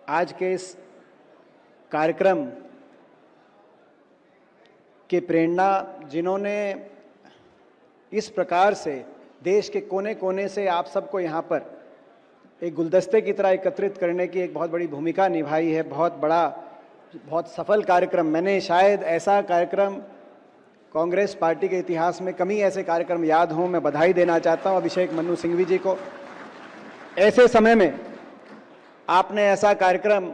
आज के इस कार्यक्रम की प्रेरणा जिन्होंने इस प्रकार से देश के कोने कोने से आप सबको यहाँ पर एक गुलदस्ते की तरह एकत्रित करने की एक बहुत बड़ी भूमिका निभाई है, बहुत सफल कार्यक्रम। मैंने शायद ऐसा कार्यक्रम कांग्रेस पार्टी के इतिहास में कम ही ऐसे कार्यक्रम याद हों। मैं बधाई देना चाहता हूँ अभिषेक मनु सिंघवी जी को। ऐसे समय में आपने ऐसा कार्यक्रम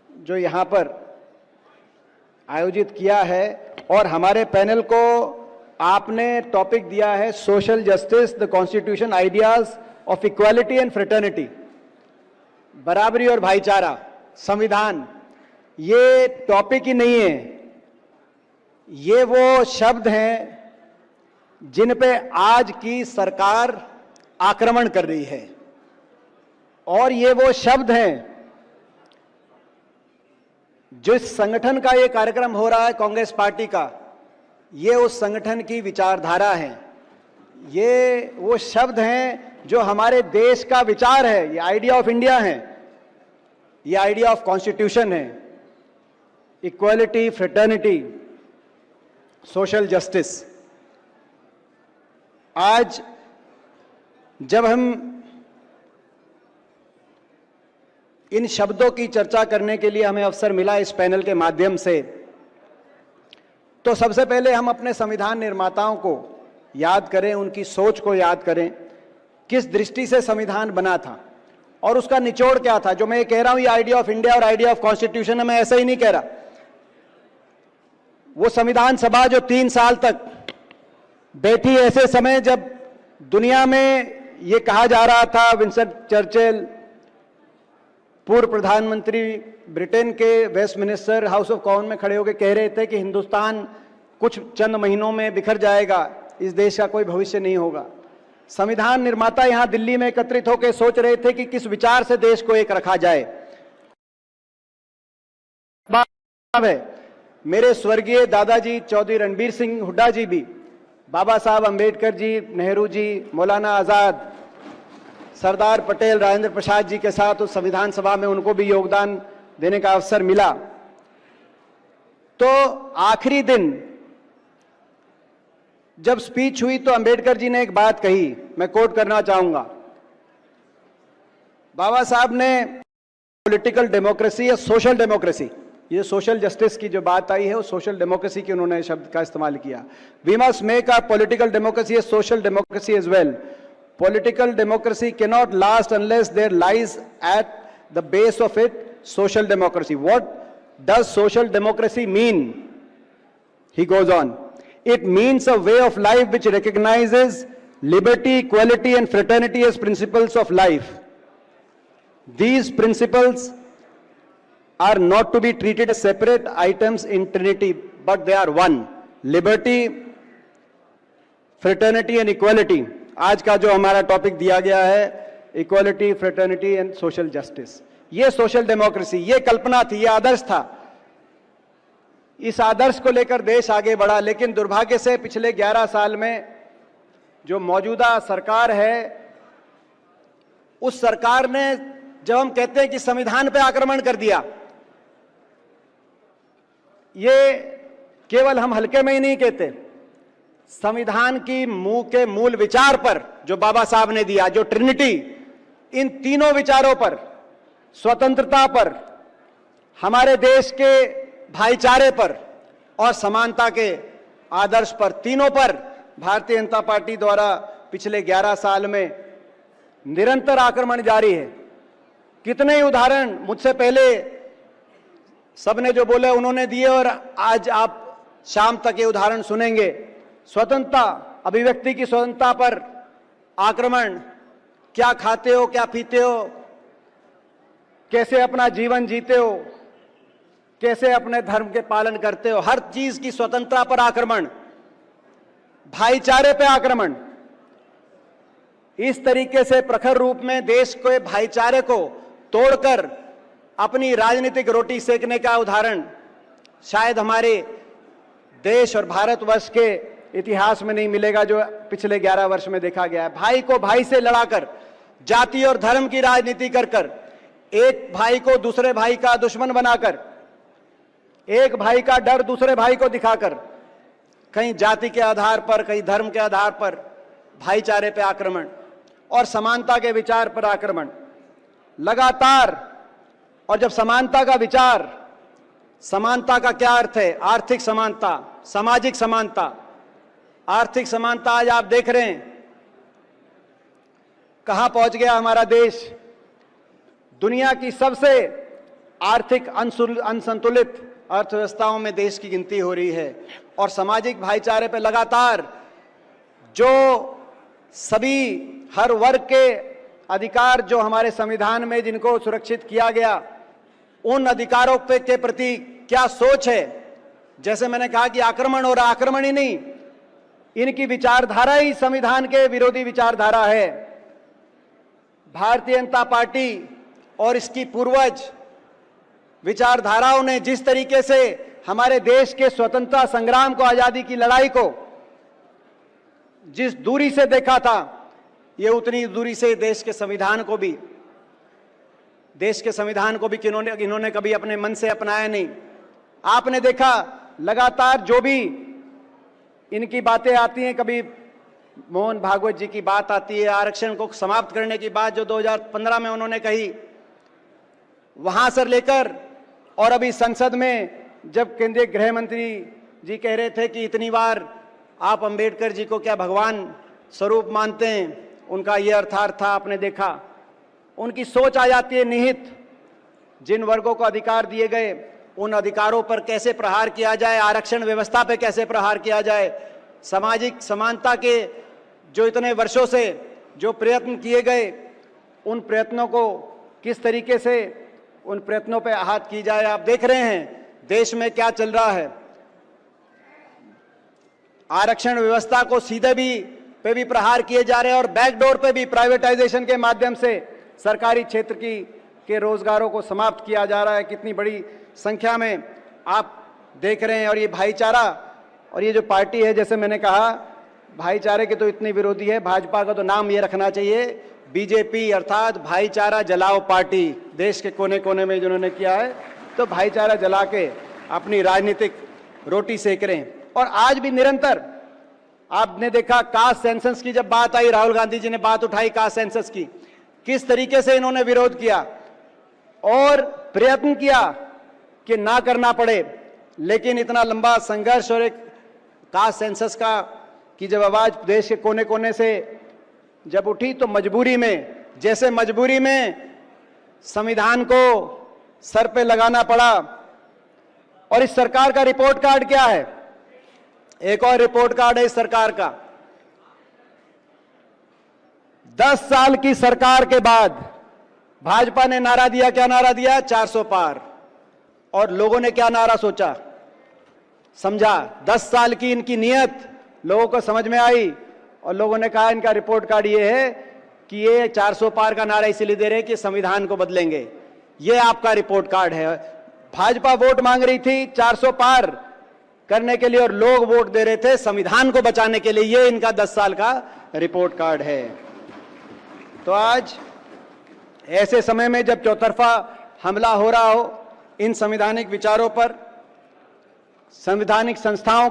जो यहाँ पर आयोजित किया है और हमारे पैनल को आपने टॉपिक दिया है social justice, the constitution, ideas of equality and fraternity, बराबरी और भाईचारा, संविधान। ये टॉपिक ही नहीं है, ये वो शब्द हैं जिन पे आज की सरकार आक्रमण कर रही है और ये वो शब्द हैं जिस संगठन का ये कार्यक्रम हो रहा है कांग्रेस पार्टी का, ये उस संगठन की विचारधारा है। ये वो शब्द हैं जो हमारे देश का विचार है। ये आइडिया ऑफ इंडिया है, ये आइडिया ऑफ कॉन्स्टिट्यूशन है। Equality, fraternity, social justice. आज जब हम इन शब्दों की चर्चा करने के लिए हमें अवसर मिला इस पैनल के माध्यम से, तो सबसे पहले हम अपने संविधान निर्माताओं को याद करें, उनकी सोच को याद करें, किस दृष्टि से संविधान बना था और उसका निचोड़ क्या था। जो मैं ये कह रहा हूं, ये आइडिया ऑफ इंडिया और आइडिया ऑफ कॉन्स्टिट्यूशन है, मैं ऐसा ही नहीं कह रहा। वो संविधान सभा जो 3 साल तक बैठी, ऐसे समय जब दुनिया में ये कहा जा रहा था, विंस्टन चर्चिल पूर्व प्रधानमंत्री ब्रिटेन के वेस्टमिनिस्टर हाउस ऑफ कॉमन में खड़े होकर कह रहे थे कि हिंदुस्तान कुछ चंद महीनों में बिखर जाएगा, इस देश का कोई भविष्य नहीं होगा। संविधान निर्माता यहां दिल्ली में एकत्रित होकर सोच रहे थे कि किस विचार से देश को एक रखा जाए। मेरे स्वर्गीय दादाजी चौधरी रणबीर सिंह हुड्डा जी भी, बाबा साहब अंबेडकर जी, नेहरू जी, मौलाना आजाद, सरदार पटेल, राजेंद्र प्रसाद जी के साथ उस संविधान सभा में उनको भी योगदान देने का अवसर मिला। तो आखिरी दिन जब स्पीच हुई तो अंबेडकर जी ने एक बात कही, मैं कोट करना चाहूंगा। बाबा साहब ने पॉलिटिकल डेमोक्रेसी या सोशल डेमोक्रेसी, ये सोशल जस्टिस की जो बात आई है वो सोशल डेमोक्रेसी की उन्होंने शब्द का इस्तेमाल किया। We must make a political democracy a social democracy as well. Political democracy cannot last unless there lies at the base of it social democracy. What does social democracy mean? He goes on. It means a way of life which recognizes liberty, equality, and fraternity as principles of life. These principles are not to be treated as separate items in Trinity, but they are one. Liberty, fraternity, and equality. आज का जो हमारा topic दिया गया है, equality, fraternity and social justice. ये social democracy, ये कल्पना थी, ये आदर्श था। इस आदर्श को लेकर देश आगे बढ़ा, लेकिन दुर्भाग्य से पिछले 11 साल में जो मौजूदा सरकार है, उस सरकार ने, जब हम कहते हैं कि संविधान पे आक्रमण कर दिया, ये केवल हम हल्के में ही नहीं कहते। संविधान की के मूल विचार पर जो बाबा साहब ने दिया, जो ट्रिनिटी, इन तीनों विचारों पर, स्वतंत्रता पर, हमारे देश के भाईचारे पर और समानता के आदर्श पर, तीनों पर भारतीय जनता पार्टी द्वारा पिछले 11 साल में निरंतर आक्रमण जारी है। कितने ही उदाहरण मुझसे पहले सबने जो बोले उन्होंने दिए और आज आप शाम तक ये उदाहरण सुनेंगे। स्वतंत्रता, अभिव्यक्ति की स्वतंत्रता पर आक्रमण, क्या खाते हो, क्या पीते हो, कैसे अपना जीवन जीते हो, कैसे अपने धर्म के पालन करते हो, हर चीज की स्वतंत्रता पर आक्रमण, भाईचारे पे आक्रमण। इस तरीके से प्रखर रूप में देश के भाईचारे को तोड़कर अपनी राजनीतिक रोटी सेकने का उदाहरण शायद हमारे देश और भारतवर्ष के इतिहास में नहीं मिलेगा, जो पिछले 11 वर्ष में देखा गया है। भाई को भाई से लड़ाकर, जाति और धर्म की राजनीति कर एक भाई को दूसरे भाई का दुश्मन बनाकर, एक भाई का डर दूसरे भाई को दिखाकर, कहीं जाति के आधार पर, कहीं धर्म के आधार पर भाईचारे पे आक्रमण और समानता के विचार पर आक्रमण लगातार। और जब समानता का विचार, समानता का क्या अर्थ है? आर्थिक समानता, सामाजिक समानता। आर्थिक समानता आज आप देख रहे हैं कहां पहुंच गया हमारा देश। दुनिया की सबसे आर्थिक असंतुलित अर्थव्यवस्थाओं में देश की गिनती हो रही है। और सामाजिक भाईचारे पर लगातार जो सभी हर वर्ग के अधिकार जो हमारे संविधान में जिनको सुरक्षित किया गया, उन अधिकारों पे के प्रति क्या सोच है? जैसे मैंने कहा कि आक्रमण हो रहा, आक्रमण ही नहीं, इनकी विचारधारा ही संविधान के विरोधी विचारधारा है। भारतीय जनता पार्टी और इसकी पूर्वज विचारधाराओं ने जिस तरीके से हमारे देश के स्वतंत्रता संग्राम को, आजादी की लड़ाई को जिस दूरी से देखा था, ये उतनी दूरी से देश के संविधान को भी इन्होंने कभी अपने मन से अपनाया नहीं। आपने देखा लगातार जो भी इनकी बातें आती हैं, कभी मोहन भागवत जी की बात आती है, आरक्षण को समाप्त करने की बात जो 2015 में उन्होंने कही, वहां से लेकर और अभी संसद में जब केंद्रीय गृह मंत्री जी कह रहे थे कि इतनी बार आप अंबेडकर जी को क्या भगवान स्वरूप मानते हैं, उनका यह अर्थार्थ था। आपने देखा उनकी सोच आ जाती है निहित। जिन वर्गों को अधिकार दिए गए उन अधिकारों पर कैसे प्रहार किया जाए, आरक्षण व्यवस्था पर कैसे प्रहार किया जाए, सामाजिक समानता के जो इतने वर्षों से जो प्रयत्न किए गए, उन प्रयत्नों को किस तरीके से उन प्रयत्नों पर आहत की जाए। आप देख रहे हैं देश में क्या चल रहा है। आरक्षण व्यवस्था को सीधे पे भी प्रहार किए जा रहे हैं और बैकडोर पे भी प्राइवेटाइजेशन के माध्यम से सरकारी क्षेत्र के रोजगारों को समाप्त किया जा रहा है। कितनी बड़ी संख्या में आप देख रहे हैं। और ये भाईचारा और ये जो पार्टी है, जैसे मैंने कहा, भाईचारे के तो इतने विरोधी है, भाजपा का तो नाम ये रखना चाहिए बीजेपी, अर्थात भाईचारा जलाओ पार्टी। देश के कोने कोने में जिन्होंने किया है, तो भाईचारा जला के अपनी राजनीतिक रोटी सेक रहे हैं। और आज भी निरंतर आपने देखा कास्ट सेंसस की जब बात आई, राहुल गांधी जी ने बात उठाई कास्ट सेंसस की, किस तरीके से इन्होंने विरोध किया और प्रयत्न किया कि ना करना पड़े। लेकिन इतना लंबा संघर्ष और एक कास्ट सेंसस की जब आवाज देश के कोने कोने से जब उठी, तो मजबूरी में, जैसे मजबूरी में संविधान को सर पे लगाना पड़ा। और इस सरकार का रिपोर्ट कार्ड क्या है? एक और रिपोर्ट कार्ड है इस सरकार का। 10 साल की सरकार के बाद भाजपा ने नारा दिया, क्या नारा दिया? 400 पार। और लोगों ने क्या नारा सोचा, समझा? 10 साल की इनकी नियत लोगों को समझ में आई और लोगों ने कहा इनका रिपोर्ट कार्ड ये है कि ये 400 पार का नारा इसलिए दे रहे हैं कि संविधान को बदलेंगे। ये आपका रिपोर्ट कार्ड है। भाजपा वोट मांग रही थी 400 पार करने के लिए और लोग वोट दे रहे थे संविधान को बचाने के लिए। ये इनका 10 साल का रिपोर्ट कार्ड है। तो आज ऐसे समय में जब चौतरफा हमला हो रहा हो इन संवैधानिक विचारों पर, संवैधानिक संस्थाओं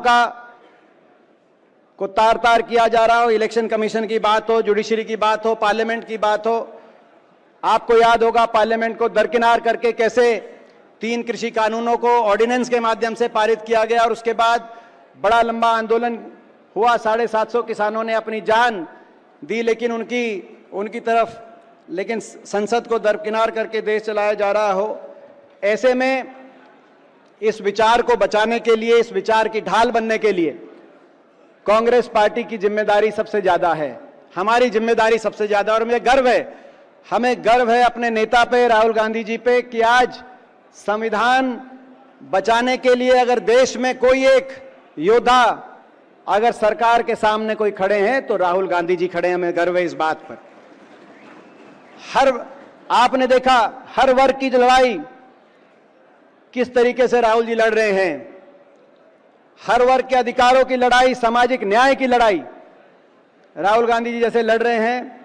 को तार तार किया जा रहा हो, इलेक्शन कमीशन की बात हो, जुडिशरी की बात हो, पार्लियामेंट की बात हो। आपको याद होगा पार्लियामेंट को दरकिनार करके कैसे 3 कृषि कानूनों को ऑर्डिनेंस के माध्यम से पारित किया गया और उसके बाद बड़ा लंबा आंदोलन हुआ। 750 किसानों ने अपनी जान दी, लेकिन उनकी तरफ लेकिन संसद को दरकिनार करके देश चलाया जा रहा हो। ऐसे में इस विचार को बचाने के लिए, इस विचार की ढाल बनने के लिए कांग्रेस पार्टी की जिम्मेदारी सबसे ज्यादा है, हमारी जिम्मेदारी सबसे ज्यादा। और मुझे गर्व है, हमें गर्व है अपने नेता पे, राहुल गांधी जी पे, कि आज संविधान बचाने के लिए अगर देश में कोई एक योद्धा अगर सरकार के सामने कोई खड़े हैं तो राहुल गांधी जी खड़े हैं। हमें गर्व है इस बात पर। आपने देखा हर वर्ग की लड़ाई किस तरीके से राहुल जी लड़ रहे हैं। हर वर्ग के अधिकारों की लड़ाई, सामाजिक न्याय की लड़ाई राहुल गांधी जी जैसे लड़ रहे हैं।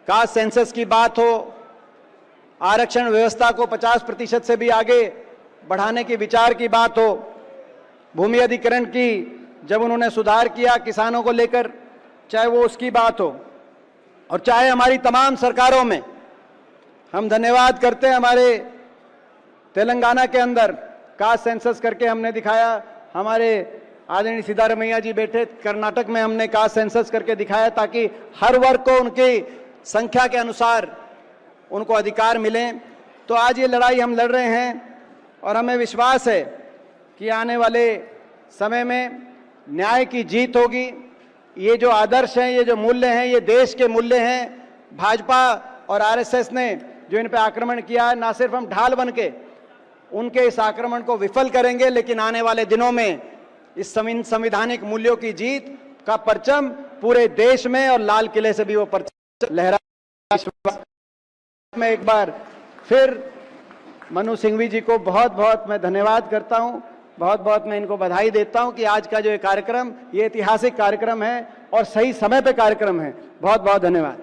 कास्ट सेंसस की बात हो, आरक्षण व्यवस्था को 50% से भी आगे बढ़ाने की विचार की बात हो, भूमि अधिग्रहण की जब उन्होंने सुधार किया किसानों को लेकर, चाहे वो उसकी बात हो, और चाहे हमारी तमाम सरकारों में हम धन्यवाद करते हैं। हमारे तेलंगाना के अंदर कास्ट सेंसस करके हमने दिखाया, हमारे आदरणीय सिद्धारमैया जी बैठे, कर्नाटक में हमने कास्ट सेंसस करके दिखाया ताकि हर वर्ग को उनकी संख्या के अनुसार उनको अधिकार मिले। तो आज ये लड़ाई हम लड़ रहे हैं और हमें विश्वास है कि आने वाले समय में न्याय की जीत होगी। ये जो आदर्श हैं, ये जो मूल्य हैं, ये देश के मूल्य हैं। भाजपा और आरएसएस ने जो इन पे आक्रमण किया है, ना सिर्फ हम ढाल बन के उनके इस आक्रमण को विफल करेंगे, लेकिन आने वाले दिनों में इस संवैधानिक मूल्यों की जीत का परचम पूरे देश में और लाल किले से भी वो परचम लहरा। मैं एक बार फिर मनु सिंघवी जी को बहुत बहुत मैं धन्यवाद करता हूं, बहुत बहुत मैं इनको बधाई देता हूं कि आज का जो ये कार्यक्रम, ये ऐतिहासिक कार्यक्रम है और सही समय पे कार्यक्रम है। बहुत बहुत धन्यवाद।